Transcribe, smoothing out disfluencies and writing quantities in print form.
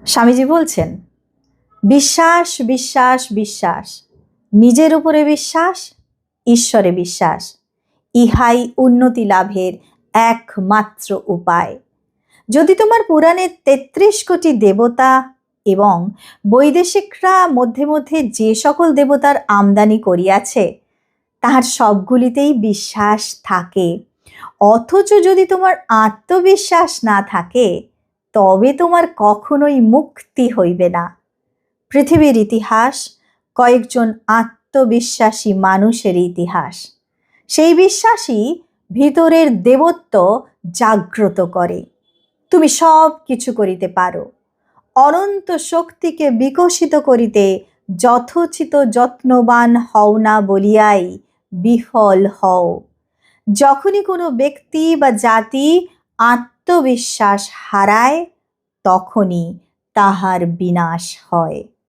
স্বামীজি বলছেন, বিশ্বাস বিশ্বাস বিশ্বাস, নিজের উপরে বিশ্বাস, ঈশ্বরে বিশ্বাস, ইহাই উন্নতি লাভের একমাত্র উপায়। যদি তোমার পুরাণে ৩৩ কোটি দেবতা এবং বৈদেশিকরা মধ্যে মধ্যে যে সকল দেবতার আমদানি করিয়াছে তাহার সবগুলিতেই বিশ্বাস থাকে, অথচ যদি তোমার আত্মবিশ্বাস না থাকে তবে তোমার কখনোই মুক্তি হইবে না। পৃথিবীর ইতিহাস কয়েকজন আত্মবিশ্বাসী মানুষের ইতিহাস। সেই বিশ্বাসই ভিতরের দেবত্ব জাগ্রত করে। তুমি সব কিছু করিতে পারো, অনন্ত শক্তিকে বিকশিত করিতে যথোচিত যত্নবান হও না বলিয়াই বিফল হও। যখনই কোনো ব্যক্তি বা জাতি আত্মবিশ্বাস হারায় তখনই তাহার বিনাশ হয়।